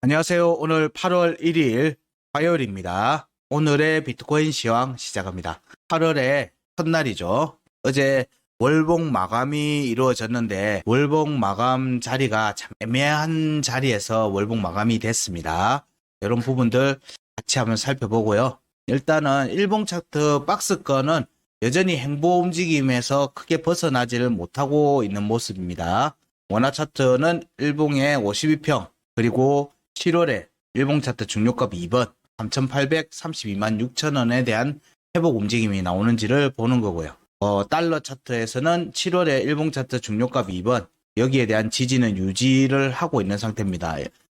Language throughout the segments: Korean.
안녕하세요. 오늘 8월 1일 화요일입니다. 오늘의 비트코인 시황 시작합니다. 8월의 첫날이죠. 어제 월봉 마감이 이루어졌는데 월봉 마감 자리가 참 애매한 자리에서 월봉 마감이 됐습니다. 이런 부분들 같이 한번 살펴보고요. 일단은 일봉 차트 박스권은 여전히 행보 움직임에서 크게 벗어나지를 못하고 있는 모습입니다. 원화 차트는 일봉의 52평 그리고 7월에 일봉 차트 중요값 2번 3,832만 6천원에 대한 회복 움직임이 나오는지를 보는 거고요. 달러 차트에서는 7월에 일봉 차트 중요값 2번 여기에 대한 지지는 유지를 하고 있는 상태입니다.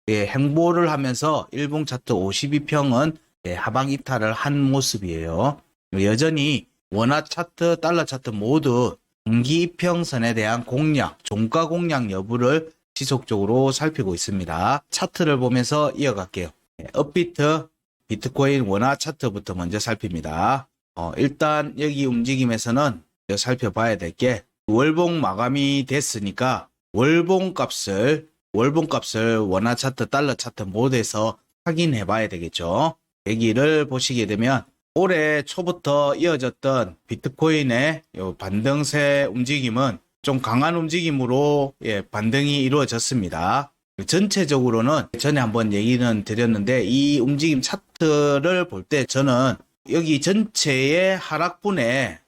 행보를 하면서 일봉 차트 52평은 하방 이탈을 한 모습이에요. 여전히 원화 차트, 달러 차트 모두 분기 이평선에 대한 공략, 종가 공략 여부를 지속적으로 살피고 있습니다. 차트를 보면서 이어갈게요. 업비트, 비트코인 원화 차트부터 먼저 살핍니다. 일단 여기 움직임에서는 살펴봐야 될 게 월봉 마감이 됐으니까 월봉 값을 원화 차트, 달러 차트 모두에서 확인해 봐야 되겠죠. 여기를 보시게 되면 올해 초부터 이어졌던 비트코인의 반등세 움직임은 좀 강한 움직임으로 반등이 이루어졌습니다. 전체적으로는 전에 한번 얘기는 드렸는데 이 움직임 차트를 볼 때 저는 여기 전체의 하락분의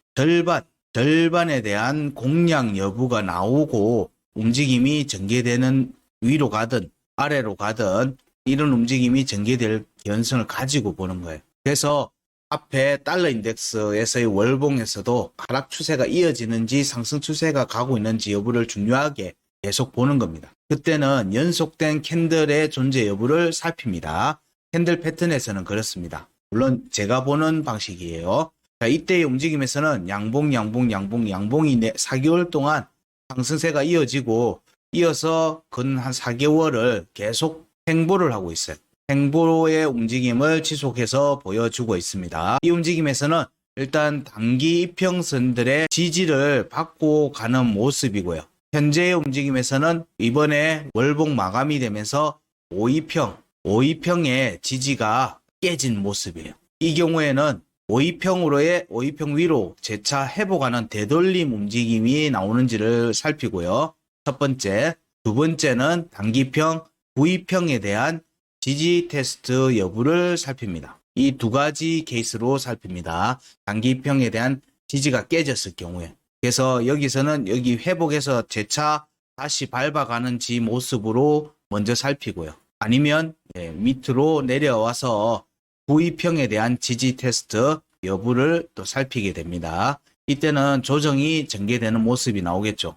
절반에 대한 공략 여부가 나오고 움직임이 전개되는 위로 가든 아래로 가든 이런 움직임이 전개될 개연성을 가지고 보는 거예요. 그래서 앞에 달러 인덱스에서의 월봉에서도 하락 추세가 이어지는지 상승 추세가 가고 있는지 여부를 중요하게 계속 보는 겁니다. 그때는 연속된 캔들의 존재 여부를 살핍니다. 캔들 패턴에서는 그렇습니다. 물론 제가 보는 방식이에요. 자, 이때의 움직임에서는 양봉이 4개월 동안 상승세가 이어지고 이어서 근 한 4개월을 계속 행보를 하고 있어요. 행보의 움직임을 지속해서 보여주고 있습니다. 이 움직임에서는 일단 단기 이평선들의 지지를 받고 가는 모습이고요. 현재의 움직임에서는 이번에 월봉 마감이 되면서 52평의 지지가 깨진 모습이에요. 이 경우에는 52평 위로 재차 회복하는 되돌림 움직임이 나오는지를 살피고요. 첫 번째, 두 번째는 단기평, V평에 대한 지지 테스트 여부를 살핍니다. 이 두 가지 케이스로 살핍니다. 단기평에 대한 지지가 깨졌을 경우에. 그래서 여기서는 여기 회복해서 재차 다시 밟아가는지 모습으로 먼저 살피고요. 아니면 밑으로 내려와서 V평에 대한 지지 테스트 여부를 또 살피게 됩니다. 이때는 조정이 전개되는 모습이 나오겠죠.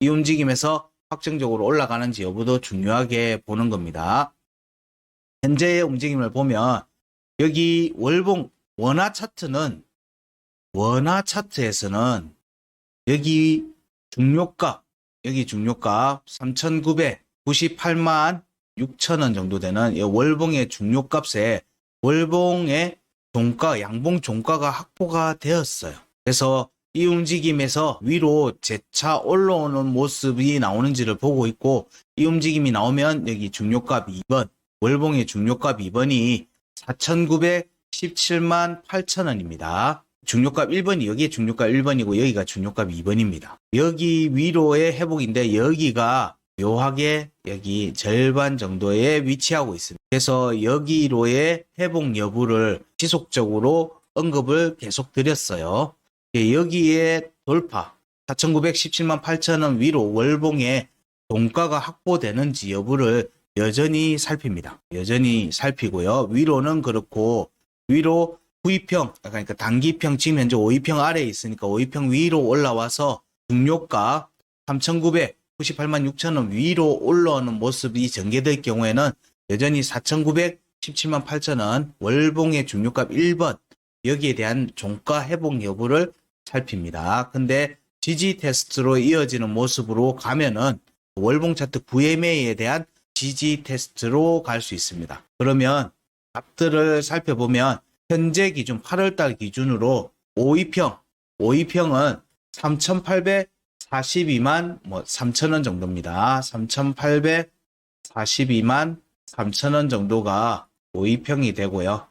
이 움직임에서 확정적으로 올라가는지 여부도 중요하게 보는 겁니다. 현재의 움직임을 보면 여기 월봉 원화 차트에서는 여기 중요값 3,998만 6천원 정도 되는 월봉의 중요값에 월봉의 종가, 양봉 종가가 확보가 되었어요. 그래서 이 움직임에서 위로 재차 올라오는 모습이 나오는지를 보고 있고 이 움직임이 나오면 여기 중요값 2번 월봉의 중요값 2번이 4,917만 8천원입니다. 중요값 1번이 여기에 중요값 1번이고 여기가 중요값 2번입니다. 여기 위로의 회복인데 여기가 묘하게 여기 절반 정도에 위치하고 있습니다. 그래서 여기로의 회복 여부를 지속적으로 언급을 계속 드렸어요. 여기에 돌파 4,917만 8천원 위로 월봉의 종가가 확보되는지 여부를 여전히 살핍니다. 여전히 살피고요. 위로는 그렇고 위로 V평, 그러니까 단기평 지금 현재 5위평 아래에 있으니까 5위평 위로 올라와서 중요가 3,998만 6천원 위로 올라오는 모습이 전개될 경우에는 여전히 4,917만 8천원 월봉의 중요값 1번 여기에 대한 종가 회복 여부를 살핍니다. 근데 지지 테스트로 이어지는 모습으로 가면은 월봉 차트 VMA에 대한 지지 테스트로 갈 수 있습니다. 그러면 값들을 살펴보면 현재 기준 8월달 기준으로 5위평은 3,842만 3천원 정도입니다. 3,842만 3,000원 정도가 고위평이 되고요.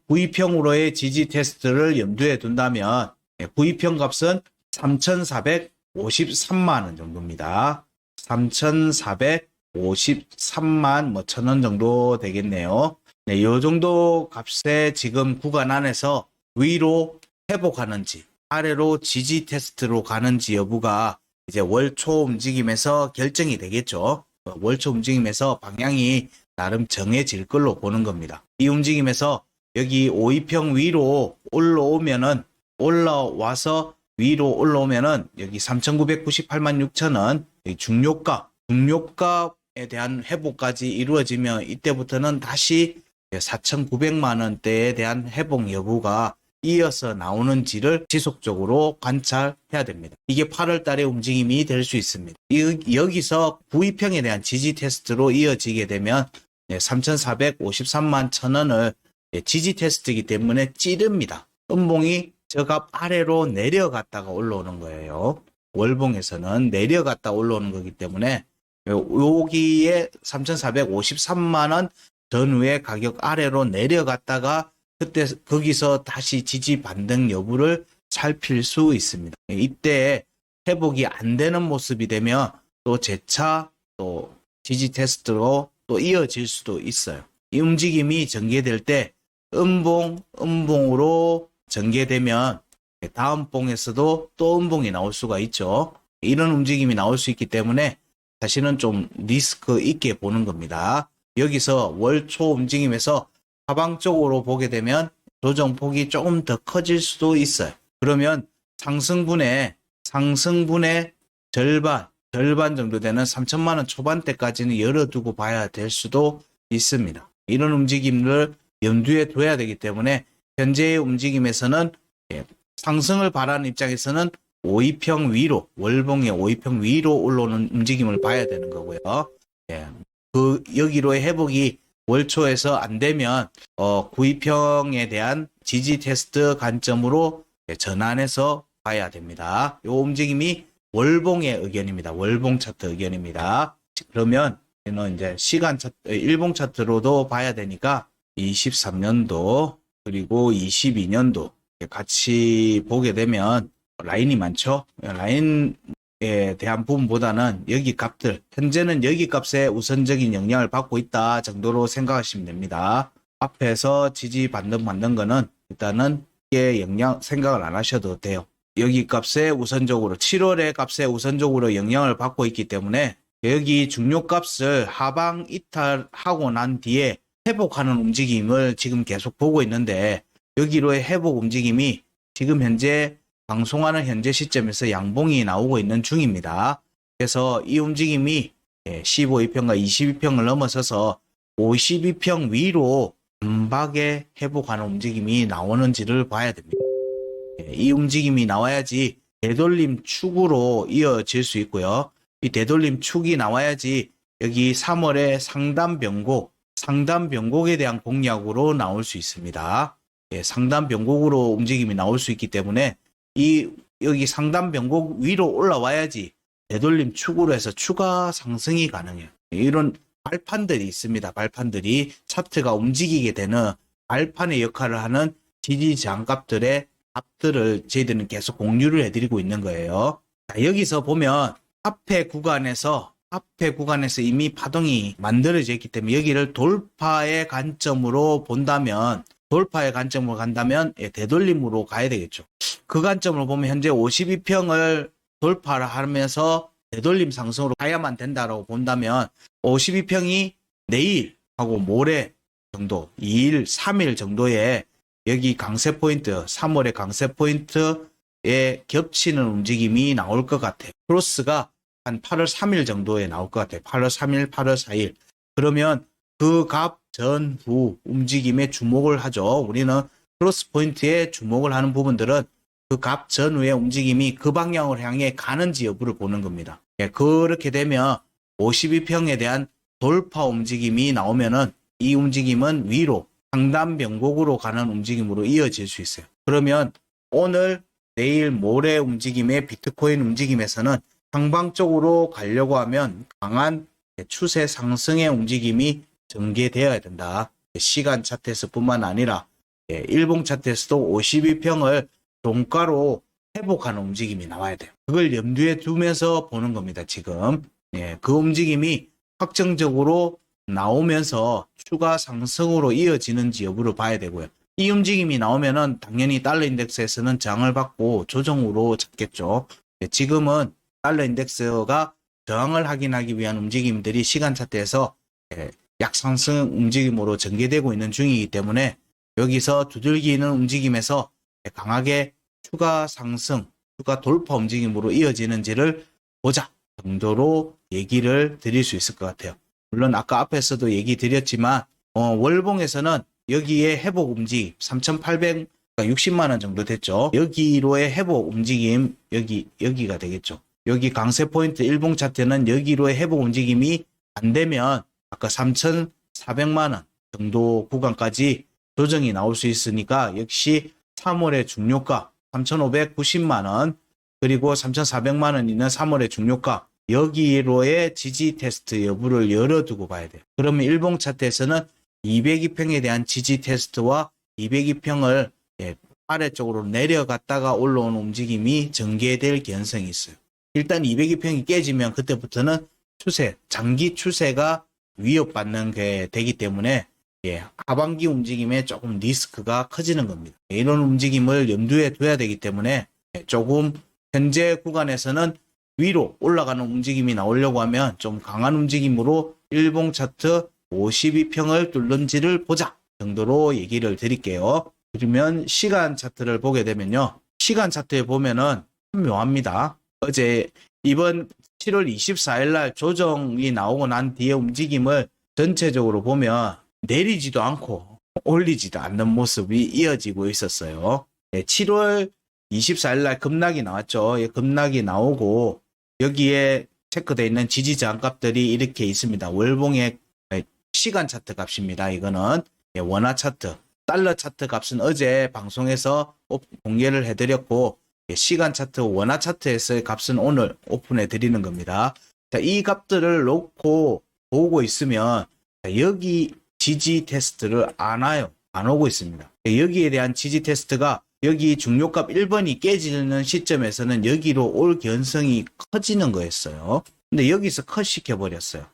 구위평으로의 지지 테스트를 염두에 둔다면 구위평 값은 3,453만 원 정도입니다. 3,453만 뭐 1,000원 정도 되겠네요. 네, 이 정도 값의 지금 구간 안에서 위로 회복하는지 아래로 지지 테스트로 가는지 여부가 이제 월초 움직임에서 결정이 되겠죠. 월초 움직임에서 방향이 나름 정해질 걸로 보는 겁니다. 이 움직임에서 여기 5위평 위로 올라와서 위로 올라오면은 여기 3,998만 6천원 중요값에 대한 회복까지 이루어지면 이때부터는 다시 4,900만 원대에 대한 회복 여부가 이어서 나오는지를 지속적으로 관찰해야 됩니다. 이게 8월 달의 움직임이 될 수 있습니다. 여기서 구위평에 대한 지지 테스트로 이어지게 되면 3,453만 1,000원을 지지 테스트이기 때문에 찌릅니다. 음봉이 저 값 아래로 내려갔다가 올라오는 거예요. 월봉에서는 내려갔다 올라오는 거기 때문에 여기에 3,453만 원 전후의 가격 아래로 내려갔다가 그때 거기서 다시 지지 반등 여부를 살필 수 있습니다. 이때 회복이 안 되는 모습이 되면 또 재차 또 지지 테스트로 또 이어질 수도 있어요. 이 움직임이 전개될 때 음봉으로 전개되면 다음 봉에서도 또 음봉이 나올 수가 있죠. 이런 움직임이 나올 수 있기 때문에 사실은 좀 리스크 있게 보는 겁니다. 여기서 월초 움직임에서 하방 쪽으로 보게 되면 조정폭이 조금 더 커질 수도 있어요. 그러면 상승분의 절반 정도 되는 3천만 원 초반대까지는 열어두고 봐야 될 수도 있습니다. 이런 움직임을 염두에 둬야 되기 때문에 현재의 움직임에서는 상승을 바라는 입장에서는 5위평 위로, 월봉의 5위평 위로 올라오는 움직임을 봐야 되는 거고요. 여기로의 회복이 월초에서 안 되면 9위평에 대한 지지 테스트 관점으로 전환해서 봐야 됩니다. 이 움직임이 월봉의 의견입니다. 월봉 차트 의견입니다. 그러면 이제 시간 차트, 일봉 차트로도 봐야 되니까 23년도 그리고 22년도 같이 보게 되면 라인이 많죠. 라인에 대한 부분보다는 여기 값들, 현재는 여기 값에 우선적인 영향을 받고 있다 정도로 생각하시면 됩니다. 앞에서 지지 받는 거는 일단은 이게 생각을 안 하셔도 돼요. 여기 값에 우선적으로 7월의 값에 우선적으로 영향을 받고 있기 때문에 여기 중요값을 하방 이탈하고 난 뒤에 회복하는 움직임을 지금 계속 보고 있는데 여기로의 회복 움직임이 지금 현재 방송하는 현재 시점에서 양봉이 나오고 있는 중입니다. 그래서 이 움직임이 15위평과 22평을 넘어서서 52평 위로 단박에 회복하는 움직임이 나오는지를 봐야 됩니다. 이 움직임이 나와야지 되돌림 축으로 이어질 수 있고요. 이 되돌림 축이 나와야지 여기 3월에 상단 변곡에 대한 공략으로 나올 수 있습니다. 상단 변곡으로 움직임이 나올 수 있기 때문에 여기 상단 변곡 위로 올라와야지 되돌림 축으로 해서 추가 상승이 가능해요. 이런 발판들이 있습니다. 발판들이 차트가 움직이게 되는 발판의 역할을 하는 지지 저항값들의 값들을 저희들은 계속 공유를 해드리고 있는 거예요. 자, 여기서 보면 앞에 구간에서 이미 파동이 만들어져 있기 때문에 여기를 돌파의 관점으로 본다면 간다면 되돌림으로 가야 되겠죠. 그 관점으로 보면 현재 52평을 돌파를 하면서 되돌림 상승으로 가야만 된다고 본다면 52평이 내일하고 모레 정도 2일, 3일 정도에 여기 강세 포인트, 3월의 강세 포인트에 겹치는 움직임이 나올 것 같아요. 크로스가 한 8월 3일 정도에 나올 것 같아요. 8월 3일, 8월 4일. 그러면 그 값 전후 움직임에 주목을 하죠. 우리는 크로스 포인트에 주목을 하는 부분들은 그 값 전후의 움직임이 그 방향으로 향해 가는지 여부를 보는 겁니다. 그렇게 되면 52평에 대한 돌파 움직임이 나오면은 이 움직임은 위로 상단 변곡으로 가는 움직임으로 이어질 수 있어요. 그러면 오늘, 내일, 모레 움직임의 비트코인 움직임에서는 상방 쪽으로 가려고 하면 강한 추세 상승의 움직임이 전개되어야 된다. 시간 차트에서뿐만 아니라 일봉 차트에서도 52평을 종가로 회복하는 움직임이 나와야 돼요. 그걸 염두에 두면서 보는 겁니다. 지금 그 움직임이 확정적으로 나오면서 추가 상승으로 이어지는지 여부를 봐야 되고요. 이 움직임이 나오면은 당연히 달러 인덱스에서는 저항을 받고 조정으로 잡겠죠. 지금은 달러 인덱스가 저항을 확인하기 위한 움직임들이 시간 차트에서 약상승 움직임으로 전개되고 있는 중이기 때문에 여기서 두들기는 움직임에서 강하게 추가 상승, 추가 돌파 움직임으로 이어지는지를 보자 정도로 얘기를 드릴 수 있을 것 같아요. 물론 아까 앞에서도 얘기 드렸지만 월봉에서는 여기에 회복 움직임 3,860만 원 정도 됐죠. 여기로의 회복 움직임 여기가 되겠죠. 여기 강세 포인트 일봉 차트는 여기로의 회복 움직임이 안 되면 아까 3,400만 원 정도 구간까지 조정이 나올 수 있으니까 역시 3월의 중요가 3,590만 원 그리고 3,400만 원 있는 3월의 중요가 여기로의 지지 테스트 여부를 열어두고 봐야 돼요. 그러면 일봉 차트에서는 202평에 대한 지지 테스트와 202평을 아래쪽으로 내려갔다가 올라오는 움직임이 전개될 개연성이 있어요. 일단 202평이 깨지면 그때부터는 추세, 장기 추세가 위협받는 게 되기 때문에 하반기 움직임에 조금 리스크가 커지는 겁니다. 이런 움직임을 염두에 둬야 되기 때문에 조금 현재 구간에서는 위로 올라가는 움직임이 나오려고 하면 좀 강한 움직임으로 일봉 차트 52평을 뚫는지를 보자 정도로 얘기를 드릴게요. 그러면 시간 차트를 보게 되면요. 시간 차트에 보면은 묘합니다. 어제 이번 7월 24일 날 조정이 나오고 난 뒤에 움직임을 전체적으로 보면 내리지도 않고 올리지도 않는 모습이 이어지고 있었어요. 7월 24일 날 급락이 나왔죠. 급락이 나오고 여기에 체크되어 있는 지지 저항값들이 이렇게 있습니다. 월봉의 시간 차트 값입니다. 이거는 원화 차트, 달러 차트 값은 어제 방송에서 공개를 해드렸고 시간 차트, 원화 차트에서의 값은 오늘 오픈해 드리는 겁니다. 자, 이 값들을 놓고 보고 있으면 여기 지지 테스트를 안 와요. 안 오고 있습니다. 여기에 대한 지지 테스트가 여기 중요값 1번이 깨지는 시점에서는 여기로 올 개연성이 커지는 거였어요. 근데 여기서 컷시켜버렸어요.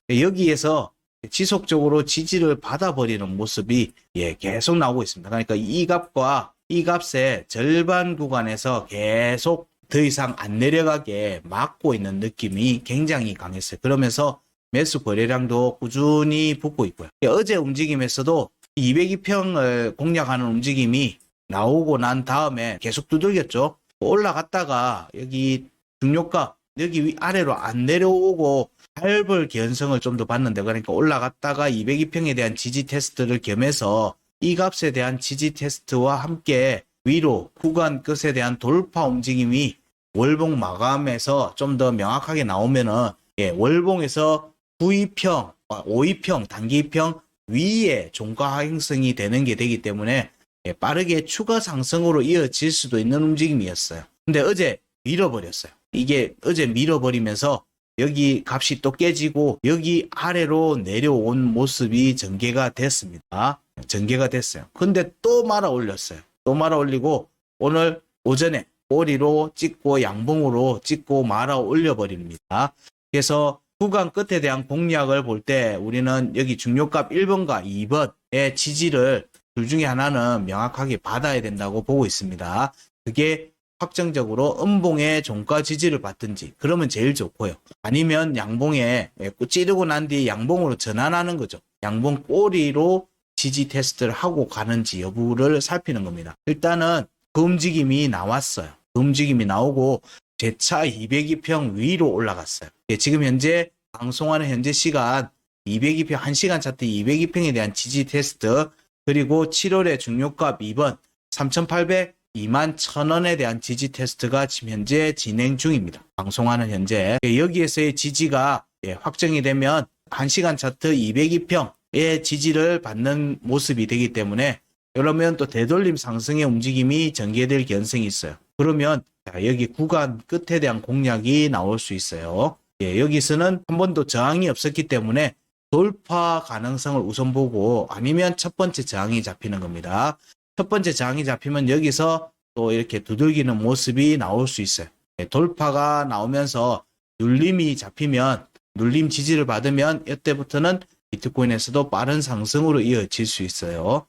여기에서 지속적으로 지지를 받아버리는 모습이 계속 나오고 있습니다. 그러니까 이 값과 이 값의 절반 구간에서 계속 더 이상 안 내려가게 막고 있는 느낌이 굉장히 강했어요. 그러면서 매수 거래량도 꾸준히 붙고 있고요. 어제 움직임에서도 202평을 공략하는 움직임이 나오고 난 다음에 계속 두들겼죠. 올라갔다가 여기 중요가 여기 아래로 안 내려오고 밟을 개연성을 좀 더 봤는데 그러니까 올라갔다가 202평에 대한 지지 테스트를 겸해서 이 값에 대한 지지 테스트와 함께 위로 구간 끝에 대한 돌파 움직임이 월봉 마감에서 좀 더 명확하게 나오면은 월봉에서 9위평, 5위평, 단기평 위에 종가 하행성이 되는 게 되기 때문에 빠르게 추가 상승으로 이어질 수도 있는 움직임이었어요. 근데 어제 밀어버렸어요. 이게 어제 밀어버리면서 여기 값이 또 깨지고 여기 아래로 내려온 모습이 전개가 됐습니다. 전개가 됐어요. 근데 또 말아 올렸어요. 또 말아 올리고 오늘 오전에 꼬리로 찍고 양봉으로 찍고 말아 올려버립니다. 그래서 구간 끝에 대한 공략을 볼 때 우리는 여기 중요값 1번과 2번의 지지를 둘 중에 하나는 명확하게 받아야 된다고 보고 있습니다. 그게 확정적으로 음봉의 종가 지지를 받든지 그러면 제일 좋고요. 아니면 양봉에 찌르고 난 뒤에 양봉으로 전환하는 거죠. 양봉 꼬리로 지지 테스트를 하고 가는지 여부를 살피는 겁니다. 일단은 그 움직임이 나왔어요. 그 움직임이 나오고 재차 202평 위로 올라갔어요. 지금 현재 방송하는 현재 시간 202평 1시간 차트 202평에 대한 지지 테스트 그리고 7월의 중요값 2번 3,800 21,000원에 대한 지지 테스트가 지금 현재 진행 중입니다. 방송하는 현재 여기에서의 지지가 확정이 되면 1시간 차트 202평의 지지를 받는 모습이 되기 때문에 그러면 또 되돌림 상승의 움직임이 전개될 개연성이 있어요. 그러면 여기 구간 끝에 대한 공략이 나올 수 있어요. 여기서는 한 번도 저항이 없었기 때문에 돌파 가능성을 우선 보고 아니면 첫 번째 저항이 잡히는 겁니다. 첫 번째 저항이 잡히면 여기서 또 이렇게 두들기는 모습이 나올 수 있어요. 돌파가 나오면서 눌림이 잡히면 눌림 지지를 받으면 이때부터는 비트코인에서도 빠른 상승으로 이어질 수 있어요.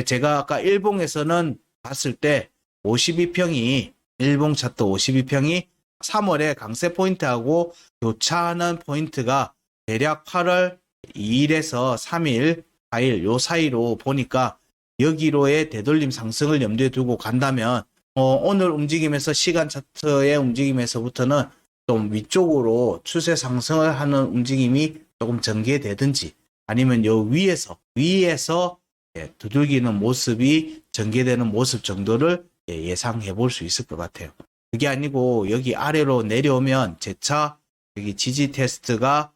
제가 아까 일봉에서는 봤을 때 52평이 일봉 차트 52평이 3월에 강세 포인트하고 교차하는 포인트가 대략 8월 2일에서 3일, 4일 요 사이로 보니까 여기로의 되돌림 상승을 염두에 두고 간다면 오늘 움직임에서 시간 차트의 움직임에서부터는 좀 위쪽으로 추세 상승을 하는 움직임이 조금 전개되든지 아니면 요 위에서 두들기는 모습이 전개되는 모습 정도를 예상해 볼 수 있을 것 같아요. 그게 아니고 여기 아래로 내려오면 재차 여기 지지 테스트가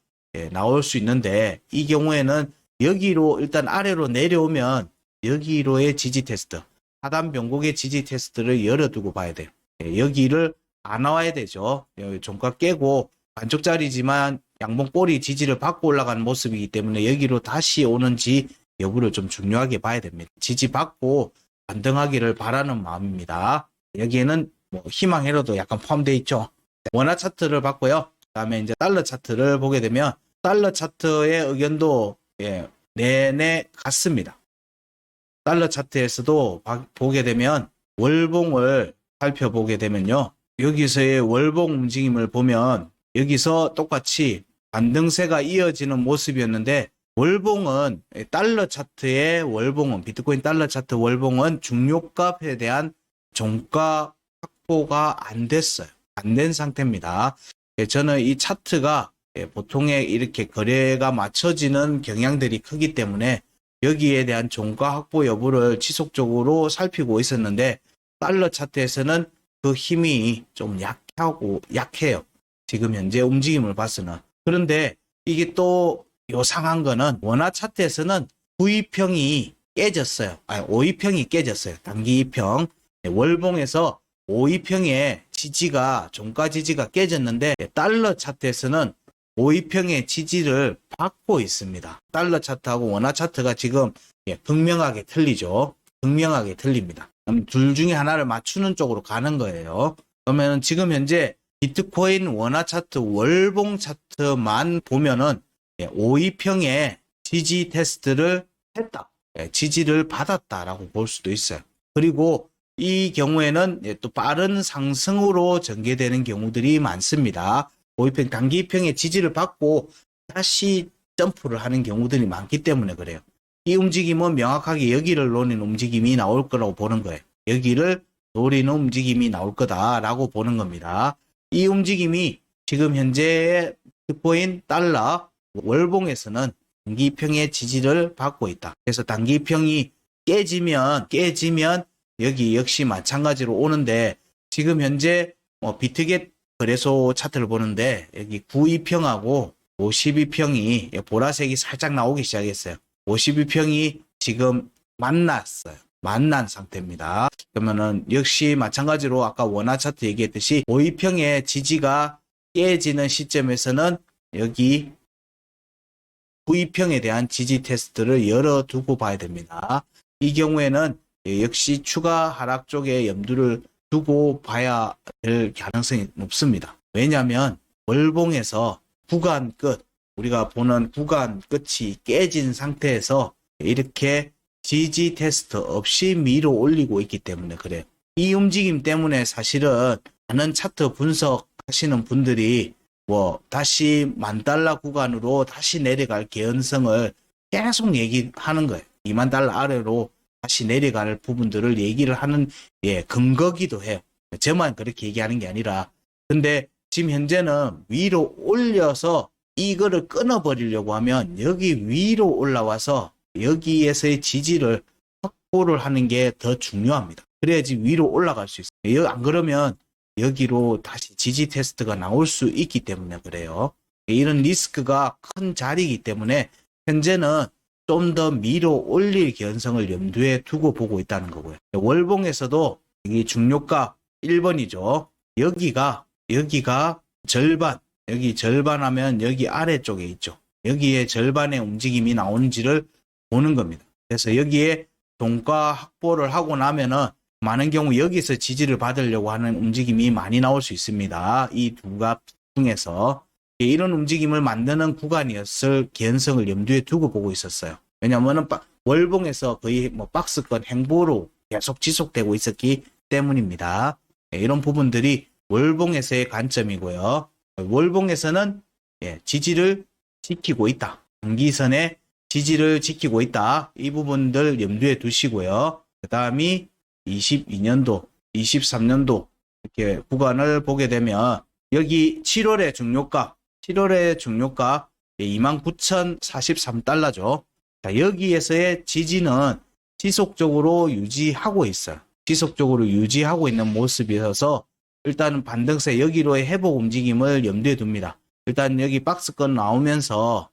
나올 수 있는데 이 경우에는 여기로 일단 아래로 내려오면 여기로의 지지 테스트, 하단 변곡의 지지 테스트를 열어두고 봐야 돼요. 여기를 안 나와야 되죠. 여기 종가 깨고 반쪽짜리지만 양봉 꼬리 지지를 받고 올라가는 모습이기 때문에 여기로 다시 오는지 여부를 좀 중요하게 봐야 됩니다. 지지받고 반등하기를 바라는 마음입니다. 여기에는 뭐 희망회로도 약간 포함되어 있죠. 원화 차트를 봤고요. 그 다음에 이제 달러 차트를 보게 되면 달러 차트의 의견도 내내 같습니다. 달러 차트에서도 보게 되면 월봉을 살펴보게 되면요. 여기서의 월봉 움직임을 보면 여기서 똑같이 반등세가 이어지는 모습이었는데 월봉은 달러 차트의 월봉은 비트코인 달러 차트 월봉은 중요값에 대한 종가 확보가 안 됐어요. 안 된 상태입니다. 저는 이 차트가 보통의 이렇게 거래가 맞춰지는 경향들이 크기 때문에 여기에 대한 종가 확보 여부를 지속적으로 살피고 있었는데 달러 차트에서는 그 힘이 좀 약해요. 지금 현재 움직임을 봐서는. 그런데 이게 또 요상한 거는 원화 차트에서는 9위평이 깨졌어요. 5위평이 깨졌어요. 단기 2평. 월봉에서 5위평의 지지가 종가 지지가 깨졌는데 달러 차트에서는 5위평의 지지를 받고 있습니다. 달러 차트하고 원화 차트가 지금 극명하게 틀리죠. 극명하게 틀립니다. 둘 중에 하나를 맞추는 쪽으로 가는 거예요. 그러면 지금 현재 비트코인 원화 차트 월봉 차트만 보면은 5위평의 지지 테스트를 했다. 지지를 받았다라고 볼 수도 있어요. 그리고 이 경우에는 또 빠른 상승으로 전개되는 경우들이 많습니다. 5위평, 단기 2평의 지지를 받고 다시 점프를 하는 경우들이 많기 때문에 그래요. 이 움직임은 명확하게 여기를 노리는 움직임이 나올 거라고 보는 거예요. 여기를 노리는 움직임이 나올 거다라고 보는 겁니다. 이 움직임이 지금 현재의 비트코인 달러 월봉에서는 단기 2평의 지지를 받고 있다. 그래서 단기 2평이 깨지면 여기 역시 마찬가지로 오는데 지금 현재 비트겟 거래소 차트를 보는데 여기 9위평하고 52평이 보라색이 살짝 나오기 시작했어요. 52평이 지금 만난 상태입니다. 그러면은 역시 마찬가지로 아까 원화 차트 얘기했듯이 5위평의 지지가 깨지는 시점에서는 여기 9위평에 대한 지지 테스트를 열어두고 봐야 됩니다. 이 경우에는 역시 추가 하락 쪽에 염두를 두고 봐야 될 가능성이 높습니다. 왜냐하면 월봉에서 구간 끝, 우리가 보는 구간 끝이 깨진 상태에서 이렇게 지지 테스트 없이 밀어 올리고 있기 때문에 그래요. 이 움직임 때문에 사실은 많은 차트 분석하시는 분들이 다시 $10,000 구간으로 다시 내려갈 개연성을 계속 얘기하는 거예요. $20,000 아래로 다시 내려갈 부분들을 얘기를 하는 근거기도 해요. 저만 그렇게 얘기하는 게 아니라. 근데 지금 현재는 위로 올려서 이거를 끊어버리려고 하면 여기 위로 올라와서 여기에서의 지지를 확보를 하는 게 더 중요합니다. 그래야지 위로 올라갈 수 있어요. 안 그러면 여기로 다시 지지 테스트가 나올 수 있기 때문에 그래요. 이런 리스크가 큰 자리이기 때문에 현재는 좀 더 밀어 올릴 개연성을 염두에 두고 보고 있다는 거고요. 월봉에서도 이 중요가 1번이죠. 여기가 절반, 여기 절반 하면 여기 아래쪽에 있죠. 여기에 절반의 움직임이 나오는지를 보는 겁니다. 그래서 여기에 종가 확보를 하고 나면은 많은 경우 여기서 지지를 받으려고 하는 움직임이 많이 나올 수 있습니다. 이 두 값 중에서 이런 움직임을 만드는 구간이었을 개연성을 염두에 두고 보고 있었어요. 왜냐하면 월봉에서 거의 뭐 박스권 행보로 계속 지속되고 있었기 때문입니다. 이런 부분들이 월봉에서의 관점이고요. 월봉에서는 지지를 지키고 있다. 단기선의 지지를 지키고 있다. 이 부분들 염두에 두시고요. 그 다음이 22년도, 23년도 이렇게 구간을 보게 되면 여기 7월의 중요가 29,043달러죠. 자, 여기에서의 지지는 지속적으로 유지하고 있어요. 지속적으로 유지하고 있는 모습이어서 일단은 반등세 여기로의 회복 움직임을 염두에 둡니다. 일단 여기 박스권 나오면서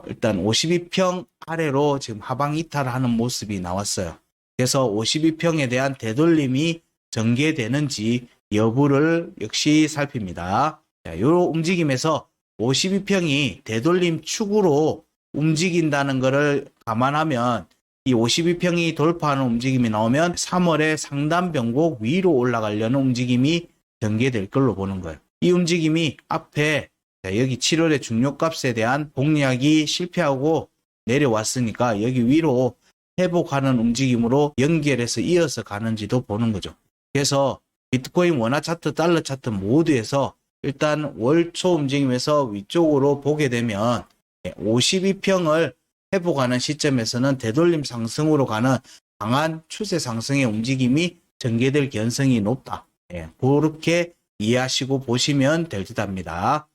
일단 52평 아래로 지금 하방 이탈하는 모습이 나왔어요. 그래서 52평에 대한 되돌림이 전개되는지 여부를 역시 살핍니다. 자, 요 움직임에서 52평이 되돌림 축으로 움직인다는 것을 감안하면 이 52평이 돌파하는 움직임이 나오면 3월에 상단 변곡 위로 올라가려는 움직임이 전개될 걸로 보는 거예요. 이 움직임이 앞에 여기 7월의 중요값에 대한 공략이 실패하고 내려왔으니까 여기 위로 회복하는 움직임으로 연결해서 이어서 가는지도 보는 거죠. 그래서 비트코인 원화 차트, 달러 차트 모두에서 일단 월초 움직임에서 위쪽으로 보게 되면 52평을 회복하는 시점에서는 되돌림 상승으로 가는 강한 추세 상승의 움직임이 전개될 개연성이 높다. 그렇게 이해하시고 보시면 될 듯 합니다.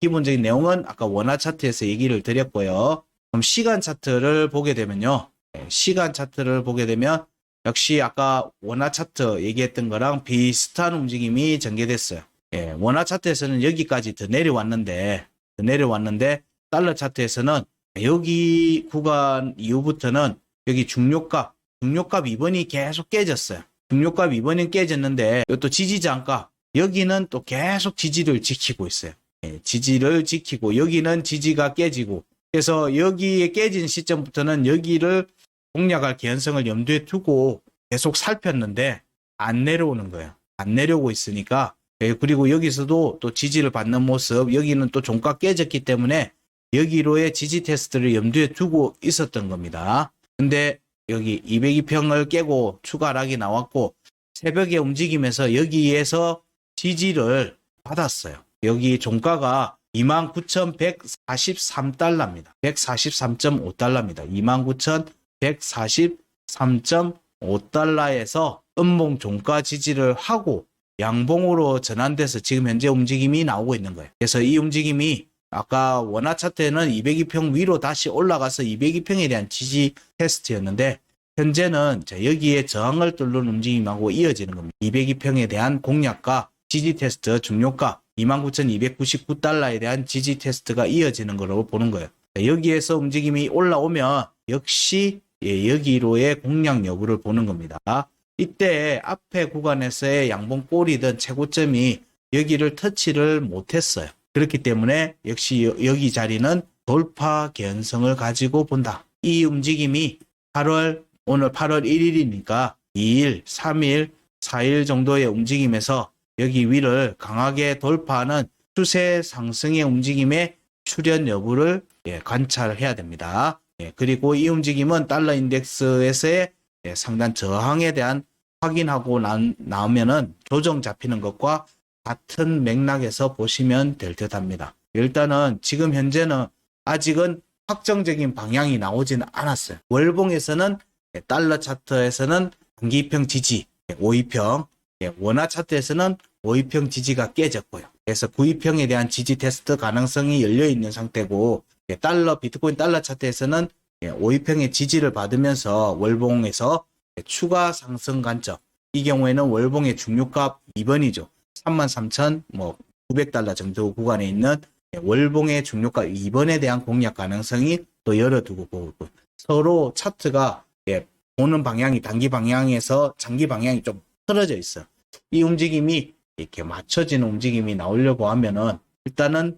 기본적인 내용은 아까 원화 차트에서 얘기를 드렸고요. 그럼 시간 차트를 보게 되면요. 시간 차트를 보게 되면 역시 아까 원화 차트 얘기했던 거랑 비슷한 움직임이 전개됐어요. 원화 차트에서는 여기까지 더 내려왔는데 달러 차트에서는 여기 구간 이후부터는 여기 중요값 2번이 계속 깨졌어요. 중요값 2번이 깨졌는데 이것도 지지장가 여기는 또 계속 지지를 지키고 있어요. 지지를 지키고 여기는 지지가 깨지고 그래서 여기에 깨진 시점부터는 여기를 공략할 개연성을 염두에 두고 계속 살폈는데 안 내려오는 거예요. 안 내려오고 있으니까 그리고 여기서도 또 지지를 받는 모습 여기는 또 종가 깨졌기 때문에 여기로의 지지 테스트를 염두에 두고 있었던 겁니다. 근데 여기 202평을 깨고 추가 하락이 나왔고 새벽에 움직이면서 여기에서 지지를 받았어요. 여기 종가가 29,143달러입니다. 143.5달러입니다. 29,143.5달러에서 음봉 종가 지지를 하고 양봉으로 전환돼서 지금 현재 움직임이 나오고 있는 거예요. 그래서 이 움직임이 아까 원화 차트에는 202평 위로 다시 올라가서 202평에 대한 지지 테스트였는데 현재는 여기에 저항을 뚫는 움직임하고 이어지는 겁니다. 202평에 대한 공략과 지지 테스트 중요가 29,299달러에 대한 지지 테스트가 이어지는 거로 보는 거예요. 여기에서 움직임이 올라오면 역시 여기로의 공략 여부를 보는 겁니다. 이때 앞에 구간에서의 양봉골이든 최고점이 여기를 터치를 못했어요. 그렇기 때문에 역시 여기 자리는 돌파 개연성을 가지고 본다. 이 움직임이 오늘 8월 1일이니까 2일, 3일, 4일 정도의 움직임에서 여기 위를 강하게 돌파하는 추세 상승의 움직임의 출현 여부를 관찰해야 됩니다. 그리고 이 움직임은 달러 인덱스에서의 상단 저항에 대한 확인하고 나오면은 조정 잡히는 것과 같은 맥락에서 보시면 될 듯 합니다. 일단은 지금 현재는 아직은 확정적인 방향이 나오지는 않았어요. 월봉에서는 달러 차트에서는 단기평 지지 5위평, 원화 차트에서는 5위평 지지가 깨졌고요. 그래서 9위평에 대한 지지 테스트 가능성이 열려있는 상태고 비트코인 달러 차트에서는 5위평의 지지를 받으면서 월봉에서 추가 상승 관점 이 경우에는 월봉의 중요값 2번이죠. 33,900달러 정도 구간에 있는 월봉의 중요가 2번에 대한 공략 가능성이 또 열어두고 보고 있고 서로 차트가 보는 방향이 단기 방향에서 장기 방향이 좀 틀어져 있어. 이 움직임이 이렇게 맞춰지는 움직임이 나오려고 하면은 일단은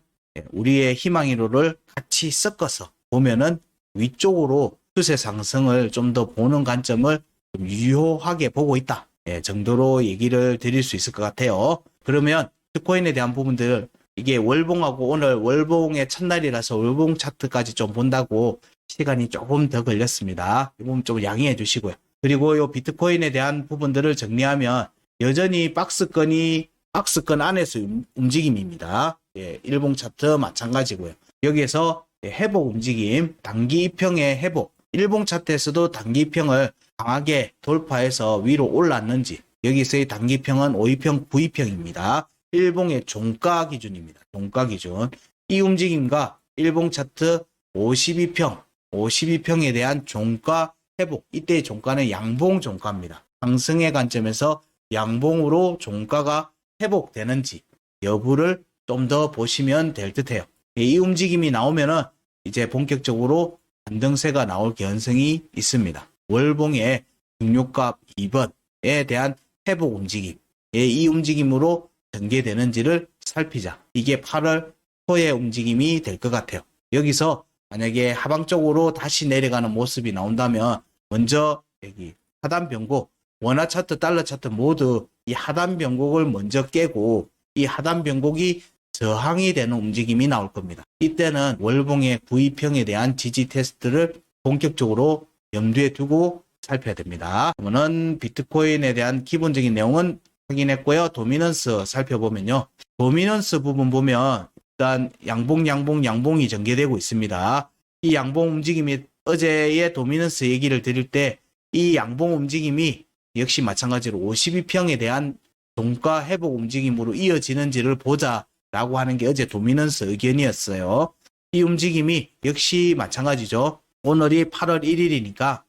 우리의 희망이로를 같이 섞어서 보면은 위쪽으로 추세 상승을 좀 더 보는 관점을 좀 유효하게 보고 있다 정도로 얘기를 드릴 수 있을 것 같아요. 그러면 비트코인에 대한 부분들 이게 월봉하고 오늘 월봉의 첫날이라서 월봉 차트까지 좀 본다고 시간이 조금 더 걸렸습니다. 이 부분 좀 양해해 주시고요. 그리고 이 비트코인에 대한 부분들을 정리하면 여전히 박스권 안에서 움직임입니다. 일봉 차트 마찬가지고요. 여기에서 회복 움직임, 단기 이평의 회복, 일봉 차트에서도 단기 이평을 강하게 돌파해서 위로 올랐는지 여기서의 단기 이평은 5이평, 9이평입니다. 일봉의 종가 기준입니다. 종가 기준. 이 움직임과 일봉 차트 52평에 대한 종가 회복, 이때의 종가는 양봉 종가입니다. 상승의 관점에서 양봉으로 종가가 회복되는지 여부를 좀 더 보시면 될 듯해요. 이 움직임이 나오면은 이제 본격적으로 반등세가 나올 개연성이 있습니다. 월봉의 중요값 2번에 대한 회복 움직임, 이 움직임으로 전개되는지를 살피자. 이게 8월 초의 움직임이 될 것 같아요. 여기서 만약에 하방 쪽으로 다시 내려가는 모습이 나온다면 먼저 여기 하단 변곡, 원화 차트, 달러 차트 모두 이 하단 변곡을 먼저 깨고 이 하단 변곡이 저항이 되는 움직임이 나올 겁니다. 이때는 월봉의 9이평에 대한 지지 테스트를 본격적으로 염두에 두고 살펴야 됩니다. 그러면 비트코인에 대한 기본적인 내용은 확인했고요. 도미넌스 살펴보면요. 도미넌스 부분 보면 일단 양봉이 전개되고 있습니다. 이 양봉 움직임이 어제의 도미넌스 얘기를 드릴 때 이 양봉 움직임이 역시 마찬가지로 52평에 대한 종가 회복 움직임으로 이어지는지를 보자라고 하는 게 어제 도미넌스 의견이었어요. 이 움직임이 역시 마찬가지죠. 오늘이 8월 1일이니까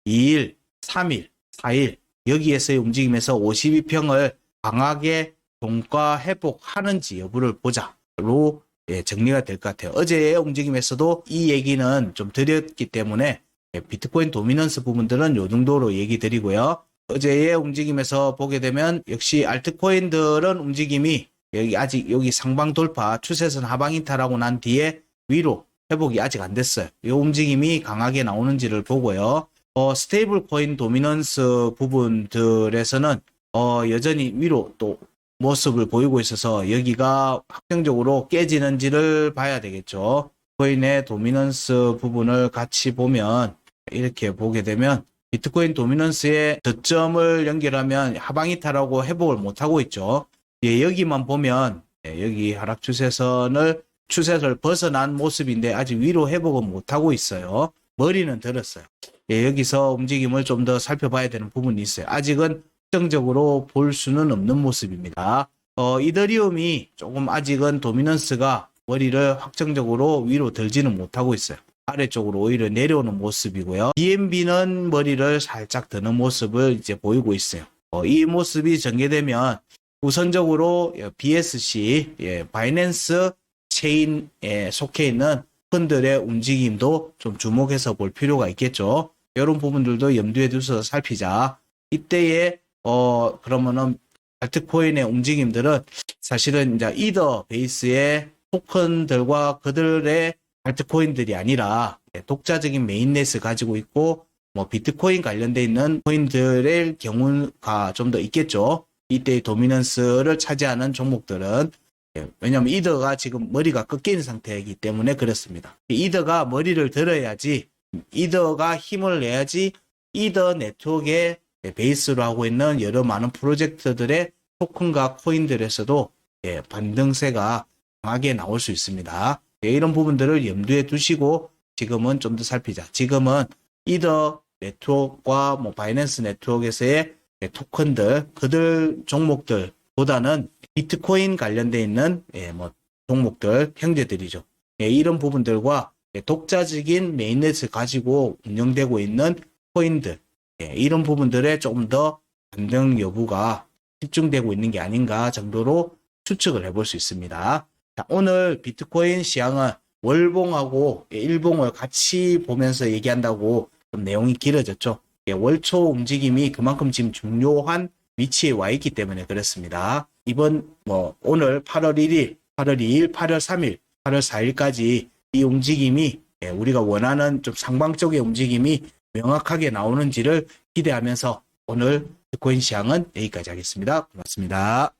2일, 3일, 4일 여기에서의 움직임에서 52평을 강하게 종가 회복하는지 여부를 보자로 정리가 될 것 같아요. 어제의 움직임에서도 이 얘기는 좀 드렸기 때문에 비트코인 도미넌스 부분들은 요 정도로 얘기 드리고요. 어제의 움직임에서 보게 되면 역시 알트코인들은 움직임이 여기 상방 돌파, 추세선 하방 이탈하고 난 뒤에 위로 회복이 아직 안 됐어요. 이 움직임이 강하게 나오는지를 보고요. 스테이블 코인 도미넌스 부분들에서는 여전히 위로 또 모습을 보이고 있어서 여기가 확정적으로 깨지는지를 봐야 되겠죠. 코인의 도미넌스 부분을 같이 보면 이렇게 보게 되면 비트코인 도미넌스의 저점을 연결하면 하방 이탈하고 회복을 못하고 있죠. 여기만 보면 여기 하락 추세선을 벗어난 모습인데 아직 위로 회복은 못하고 있어요. 머리는 들었어요. 여기서 움직임을 좀 더 살펴봐야 되는 부분이 있어요. 아직은 확정적으로 볼 수는 없는 모습입니다. 이더리움이 조금 아직은 도미넌스가 머리를 확정적으로 위로 들지는 못하고 있어요. 아래쪽으로 오히려 내려오는 모습이고요. BNB는 머리를 살짝 드는 모습을 이제 보이고 있어요. 이 모습이 전개되면 우선적으로 BSC, 바이낸스 체인에 속해 있는 펀들의 움직임도 좀 주목해서 볼 필요가 있겠죠. 이런 부분들도 염두에 두서 살피자. 이때에 그러면은 알트코인의 움직임들은 사실은 이제 이더 베이스의 토큰들과 그들의 알트코인들이 아니라 독자적인 메인넷을 가지고 있고 뭐 비트코인 관련돼 있는 코인들의 경우가 좀 더 있겠죠. 이때의 도미넌스를 차지하는 종목들은 왜냐하면 이더가 지금 머리가 꺾인 상태이기 때문에 그렇습니다. 이더가 머리를 들어야지, 이더가 힘을 내야지 이더 네트워크의 베이스로 하고 있는 여러 많은 프로젝트들의 토큰과 코인들에서도 반등세가 강하게 나올 수 있습니다. 이런 부분들을 염두에 두시고 지금은 좀 더 살피자. 지금은 이더 네트워크와 뭐 바이낸스 네트워크에서의 토큰들, 그들 종목들보다는 비트코인 관련돼 있는 뭐 종목들, 형제들이죠. 이런 부분들과 독자적인 메인넷을 가지고 운영되고 있는 코인들, 이런 부분들에 조금 더 반등 여부가 집중되고 있는 게 아닌가 정도로 추측을 해볼 수 있습니다. 자, 오늘 비트코인 시황은 월봉하고 일봉을 같이 보면서 얘기한다고 좀 내용이 길어졌죠. 월초 움직임이 그만큼 지금 중요한 위치에 와 있기 때문에 그렇습니다. 오늘 8월 1일 8월 2일, 8월 3일, 8월 4일까지 이 움직임이 우리가 원하는 좀 상방 쪽의 움직임이 명확하게 나오는지를 기대하면서 오늘 비트코인 시황은 여기까지 하겠습니다. 고맙습니다.